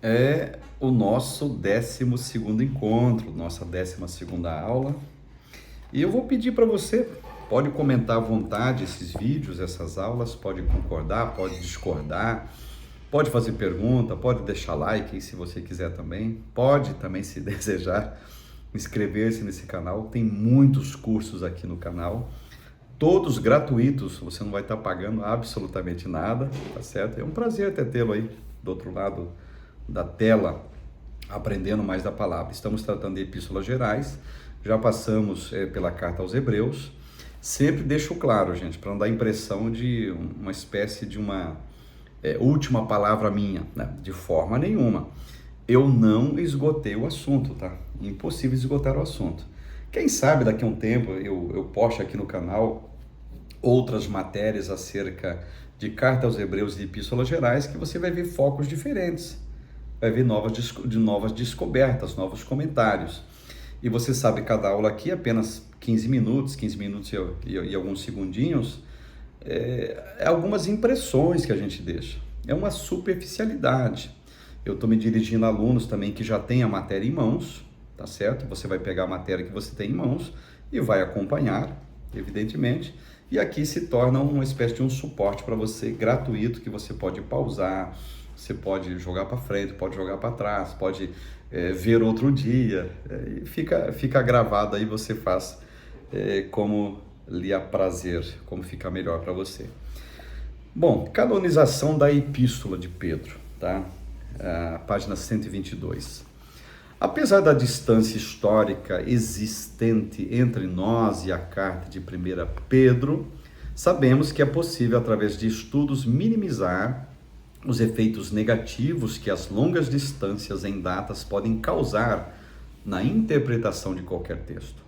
É o nosso 12º encontro, nossa 12ª aula. E eu vou pedir para você, pode comentar à vontade esses vídeos, essas aulas, pode concordar, pode discordar, pode fazer pergunta, pode deixar like aí se você quiser também, pode também, se desejar, inscrever-se nesse canal. Tem muitos cursos aqui no canal, todos gratuitos, você não vai estar pagando absolutamente nada, tá certo? É um prazer até tê-lo aí do outro lado da tela, aprendendo mais da palavra. Estamos tratando de epístolas gerais, já passamos pela carta aos Hebreus. Sempre deixo claro, gente, para não dar a impressão de uma espécie de uma última palavra minha, né? De forma nenhuma. Eu não esgotei o assunto, tá? Impossível esgotar o assunto. Quem sabe daqui a um tempo eu poste aqui no canal outras matérias acerca de carta aos Hebreus e epístolas gerais, que você vai ver focos diferentes, vai ver novas descobertas, novos comentários. E você sabe, cada aula aqui é apenas 15 minutos e alguns segundinhos, algumas impressões que a gente deixa. É uma superficialidade. Eu estou me dirigindo a alunos também que já têm a matéria em mãos, tá certo? Você vai pegar a matéria que você tem em mãos e vai acompanhar, evidentemente, e aqui se torna uma espécie de um suporte para você, gratuito, que você pode pausar, você pode jogar para frente, pode jogar para trás, pode ver outro dia, e fica gravado aí, você faz como lhe apraz, como fica melhor para você. Bom, canonização da Epístola de Pedro, tá? Página 122. Apesar da distância histórica existente entre nós e a carta de 1 Pedro, sabemos que é possível, através de estudos, minimizar os efeitos negativos que as longas distâncias em datas podem causar na interpretação de qualquer texto.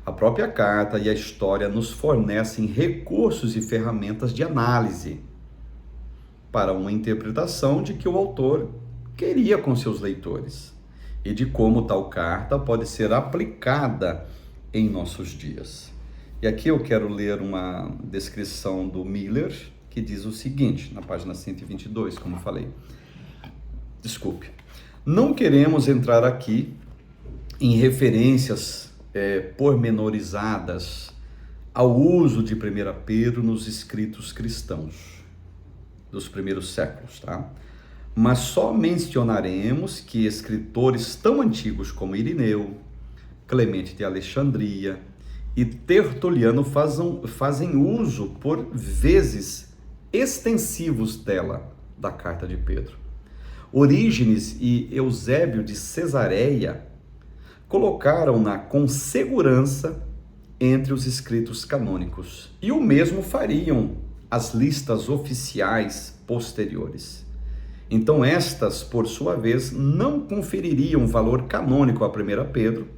A própria carta e a história nos fornecem recursos e ferramentas de análise para uma interpretação de que o autor queria com seus leitores e de como tal carta pode ser aplicada em nossos dias. E aqui eu quero ler uma descrição do Miller, que diz o seguinte, na página 122, como falei. Desculpe. Não queremos entrar aqui em referências pormenorizadas ao uso de 1 Pedro nos escritos cristãos dos primeiros séculos, tá? Mas só mencionaremos que escritores tão antigos como Irineu, Clemente de Alexandria e Tertuliano fazem uso, por vezes, extensivos dela, da carta de Pedro. Orígenes e Eusébio de Cesareia colocaram-na com segurança entre os escritos canônicos, e o mesmo fariam as listas oficiais posteriores. Então estas, por sua vez, não confeririam valor canônico a 1 Pedro,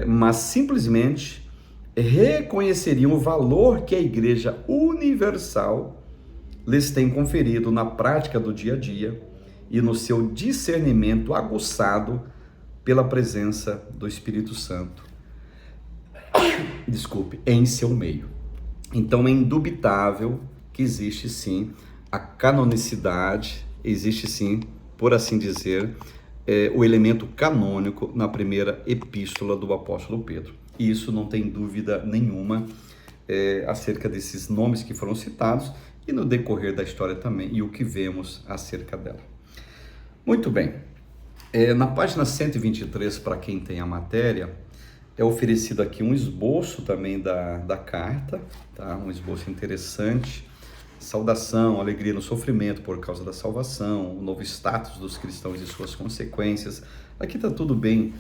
mas simplesmente reconheceriam o valor que a Igreja Universal lhes tem conferido na prática do dia a dia e no seu discernimento aguçado pela presença do Espírito Santo, em seu meio. Então é indubitável que existe sim a canonicidade, existe sim, por assim dizer, o elemento canônico na primeira epístola do apóstolo Pedro. E isso não tem dúvida nenhuma acerca desses nomes que foram citados e no decorrer da história também, e o que vemos acerca dela. Muito bem, na página 123, para quem tem a matéria, é oferecido aqui um esboço também da carta, tá? Um esboço interessante. Saudação, alegria no sofrimento por causa da salvação, o novo status dos cristãos e suas consequências. Aqui está tudo bem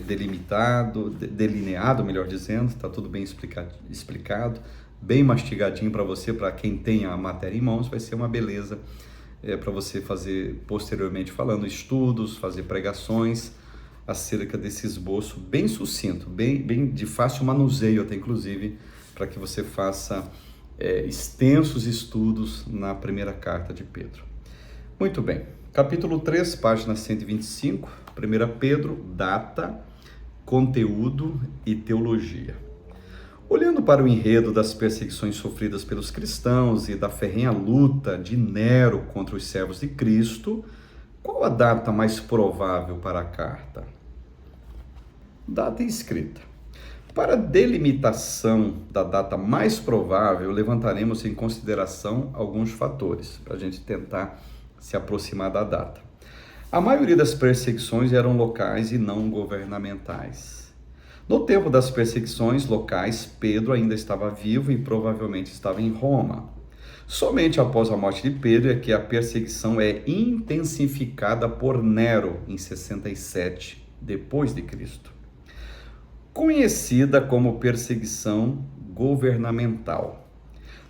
delineado, melhor dizendo, está tudo bem explicado, bem mastigadinho para você, para quem tem a matéria em mãos, vai ser uma beleza para você fazer posteriormente, falando estudos, fazer pregações acerca desse esboço bem sucinto, bem de fácil manuseio até, inclusive, para que você faça extensos estudos na primeira carta de Pedro. Muito bem, capítulo 3, página 125, 1 Pedro, data, conteúdo e teologia. Olhando para o enredo das perseguições sofridas pelos cristãos e da ferrenha luta de Nero contra os servos de Cristo, qual a data mais provável para a carta? Data escrita. Para a delimitação da data mais provável, levantaremos em consideração alguns fatores, para a gente tentar se aproximar da data. A maioria das perseguições eram locais e não governamentais. No tempo das perseguições locais, Pedro ainda estava vivo e provavelmente estava em Roma. Somente após a morte de Pedro é que a perseguição é intensificada por Nero em 67 depois de Cristo. Conhecida como perseguição governamental.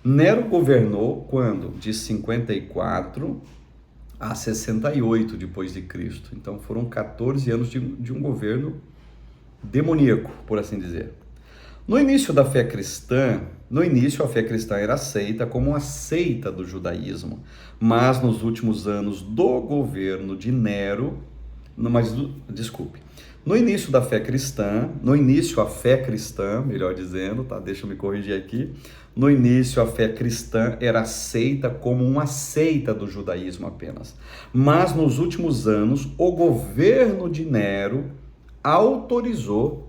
Nero governou quando? De 54 a 68 depois de Cristo. Então foram 14 anos de um governo demoníaco, por assim dizer. No início a fé cristã era aceita como uma seita do judaísmo, mas nos últimos anos do governo de Nero, no início a fé cristã, melhor dizendo, tá? Deixa eu me corrigir aqui. No início a fé cristã era aceita como uma seita do judaísmo apenas, mas nos últimos anos o governo de Nero autorizou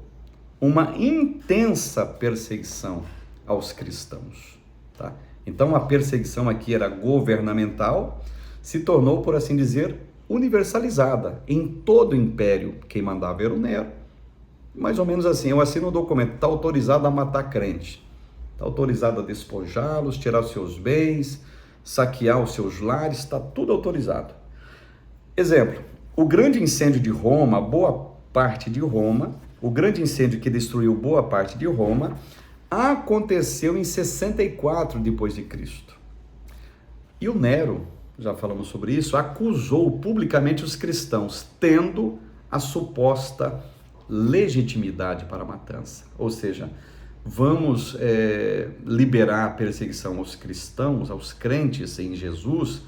uma intensa perseguição aos cristãos, tá? Então a perseguição aqui era governamental, se tornou, por assim dizer, universalizada em todo o império. Quem mandava era o Nero. Mais ou menos assim, eu assino o documento, está autorizado a matar crente, está autorizado a despojá-los, tirar os seus bens, saquear os seus lares, está tudo autorizado. Exemplo, o grande incêndio de Roma, o grande incêndio que destruiu boa parte de Roma, aconteceu em 64 depois de Cristo. E o Nero, já falamos sobre isso, acusou publicamente os cristãos, tendo a suposta legitimidade para a matança. Ou seja, vamos liberar a perseguição aos cristãos, aos crentes em Jesus,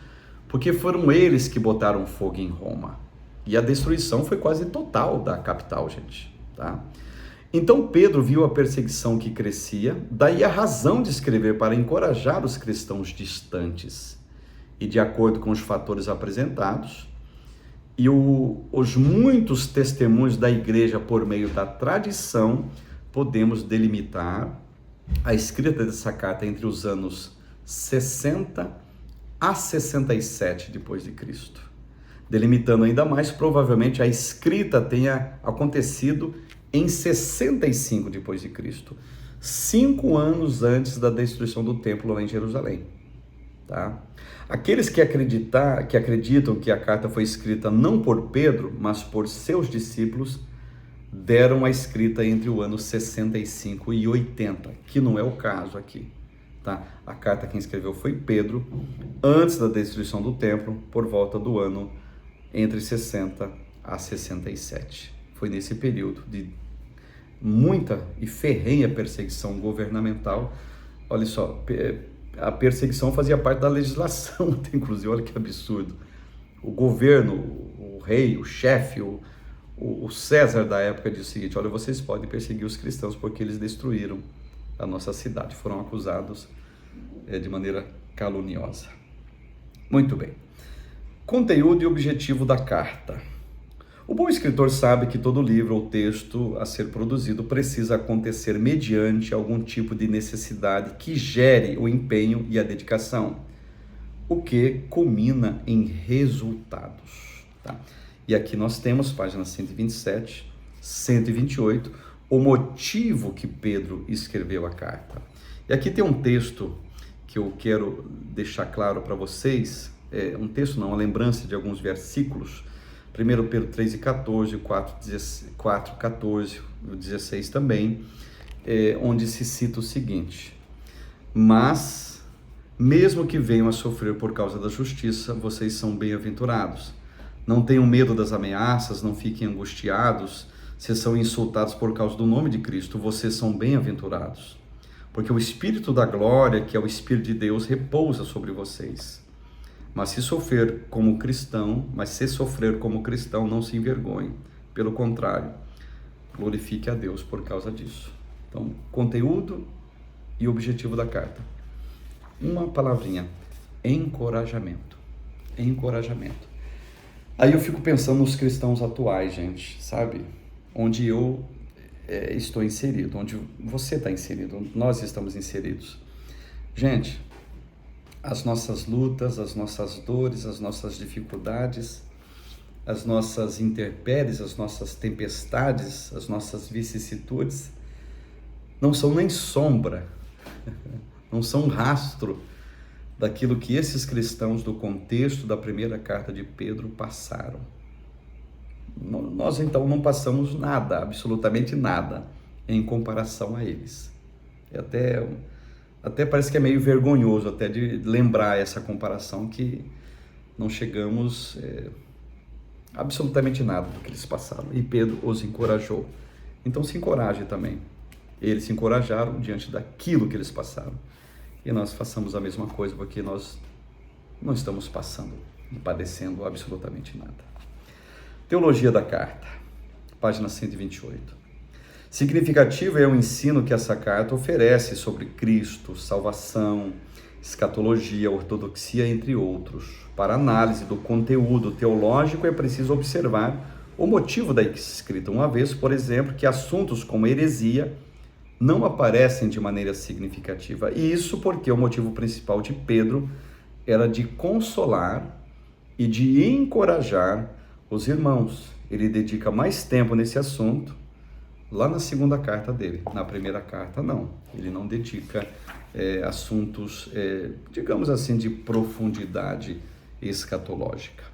porque foram eles que botaram fogo em Roma. E a destruição foi quase total da capital, gente, tá? Então Pedro viu a perseguição que crescia, daí a razão de escrever para encorajar os cristãos distantes. E de acordo com os fatores apresentados, e os muitos testemunhos da igreja por meio da tradição, podemos delimitar a escrita dessa carta entre os anos 60 a 67 depois de Cristo. Delimitando ainda mais, provavelmente a escrita tenha acontecido em 65 depois de Cristo, 5 anos antes da destruição do templo lá em Jerusalém, tá? Aqueles que acreditam que a carta foi escrita não por Pedro, mas por seus discípulos, deram a escrita entre o ano 65 e 80, que não é o caso aqui, tá? A carta quem escreveu foi Pedro, antes da destruição do templo, por volta do ano entre 60 a 67. Foi nesse período de muita e ferrenha perseguição governamental. Olha só, a perseguição fazia parte da legislação, inclusive, olha que absurdo. O governo, o rei, o chefe, o César da época disse o seguinte: olha, vocês podem perseguir os cristãos porque eles destruíram a nossa cidade. Foram acusados de maneira caluniosa. Muito bem. Conteúdo e objetivo da carta. O bom escritor sabe que todo livro ou texto a ser produzido precisa acontecer mediante algum tipo de necessidade que gere o empenho e a dedicação, o que culmina em resultados, tá? E aqui nós temos, páginas 127, 128, o motivo que Pedro escreveu a carta. E aqui tem um texto que eu quero deixar claro para vocês, uma lembrança de alguns versículos, 1 Pedro 3:14, 4:14, 16 também, onde se cita o seguinte: mas, mesmo que venham a sofrer por causa da justiça, vocês são bem-aventurados. Não tenham medo das ameaças, não fiquem angustiados, se são insultados por causa do nome de Cristo, vocês são bem-aventurados, porque o Espírito da glória, que é o Espírito de Deus, repousa sobre vocês. Mas se sofrer como cristão, não se envergonhe. Pelo contrário, glorifique a Deus por causa disso. Então, conteúdo e objetivo da carta. Uma palavrinha: encorajamento. Encorajamento. Aí eu fico pensando nos cristãos atuais, gente, sabe? Onde eu estou inserido, onde você está inserido, onde nós estamos inseridos. Gente, as nossas lutas, as nossas dores, as nossas dificuldades, as nossas intempéries, as nossas tempestades, as nossas vicissitudes, não são nem sombra, não são um rastro daquilo que esses cristãos do contexto da primeira carta de Pedro passaram. Nós então não passamos nada, absolutamente nada, em comparação a eles. Até parece que é meio vergonhoso até de lembrar essa comparação, que não chegamos absolutamente nada do que eles passaram. E Pedro os encorajou. Então se encoraje também. Eles se encorajaram diante daquilo que eles passaram. E nós façamos a mesma coisa, porque nós não estamos passando e padecendo absolutamente nada. Teologia da carta, página 128. Significativo é o ensino que essa carta oferece sobre Cristo, salvação, escatologia, ortodoxia, entre outros. Para análise do conteúdo teológico é preciso observar o motivo da escrita, uma vez, por exemplo, que assuntos como heresia não aparecem de maneira significativa. E isso porque o motivo principal de Pedro era de consolar e de encorajar os irmãos. Ele dedica mais tempo nesse assunto lá na segunda carta dele. Na primeira carta, não. Ele não dedica assuntos, digamos assim, de profundidade escatológica.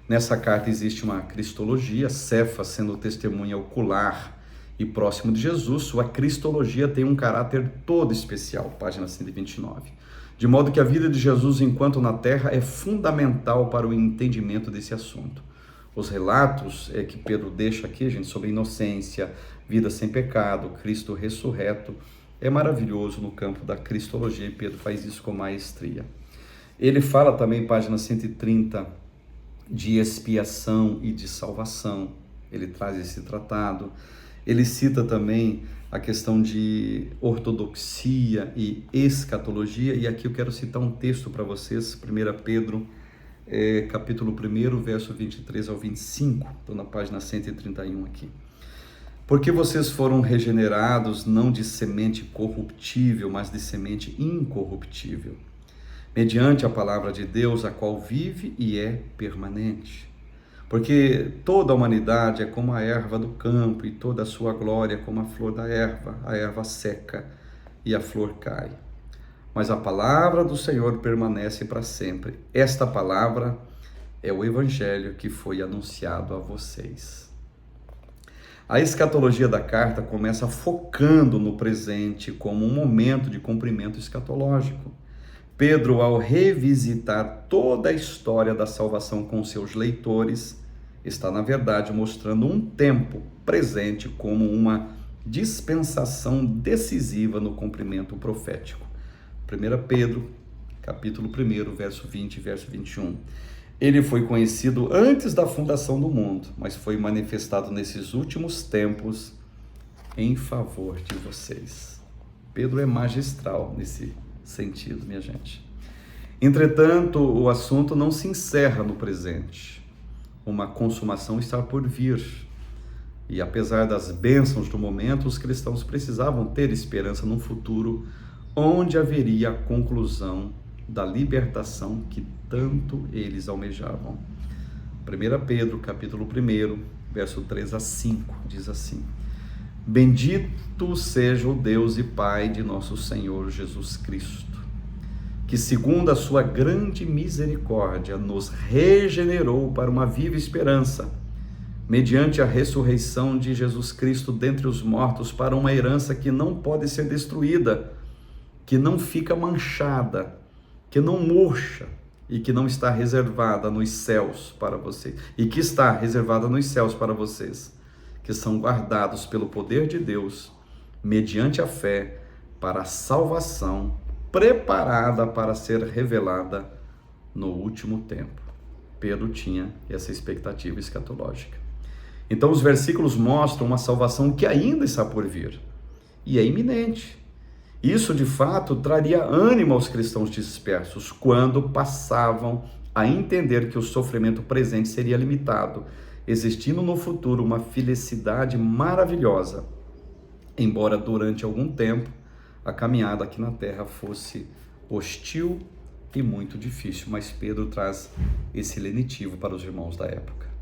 Nessa carta existe uma cristologia, Cefas sendo testemunha ocular e próximo de Jesus. Sua cristologia tem um caráter todo especial, página 129. De modo que a vida de Jesus enquanto na terra é fundamental para o entendimento desse assunto. Os relatos que Pedro deixa aqui, gente, sobre inocência, vida sem pecado, Cristo ressurreto, é maravilhoso no campo da cristologia, e Pedro faz isso com maestria. Ele fala também, página 130, de expiação e de salvação. Ele traz esse tratado. Ele cita também a questão de ortodoxia e escatologia, e aqui eu quero citar um texto para vocês, 1 Pedro, capítulo 1, verso 23 ao 25, estou na página 131 aqui. Porque vocês foram regenerados não de semente corruptível, mas de semente incorruptível, mediante a palavra de Deus, a qual vive e é permanente. Porque toda a humanidade é como a erva do campo, e toda a sua glória como a flor da erva. A erva seca e a flor cai. Mas a palavra do Senhor permanece para sempre. Esta palavra é o evangelho que foi anunciado a vocês. A escatologia da carta começa focando no presente como um momento de cumprimento escatológico. Pedro, ao revisitar toda a história da salvação com seus leitores, está, na verdade, mostrando um tempo presente como uma dispensação decisiva no cumprimento profético. 1 Pedro, capítulo 1, verso 20 e verso 21. Ele foi conhecido antes da fundação do mundo, mas foi manifestado nesses últimos tempos em favor de vocês. Pedro é magistral nesse sentido, minha gente. Entretanto, o assunto não se encerra no presente. Uma consumação está por vir. E apesar das bênçãos do momento, os cristãos precisavam ter esperança num futuro onde haveria a conclusão da libertação que tanto eles almejavam. 1 Pedro, capítulo 1, verso 3 a 5, diz assim: Bendito seja o Deus e Pai de nosso Senhor Jesus Cristo, que segundo a sua grande misericórdia nos regenerou para uma viva esperança, mediante a ressurreição de Jesus Cristo dentre os mortos, para uma herança que não pode ser destruída, que não fica manchada, que não murcha e que não está reservada nos céus para vocês, e que está reservada nos céus para vocês, que são guardados pelo poder de Deus, mediante a fé, para a salvação preparada para ser revelada no último tempo. Pedro tinha essa expectativa escatológica. Então os versículos mostram uma salvação que ainda está por vir, e é iminente. Isso, de fato, traria ânimo aos cristãos dispersos quando passavam a entender que o sofrimento presente seria limitado, existindo no futuro uma felicidade maravilhosa, embora durante algum tempo a caminhada aqui na terra fosse hostil e muito difícil. Mas Pedro traz esse lenitivo para os irmãos da época.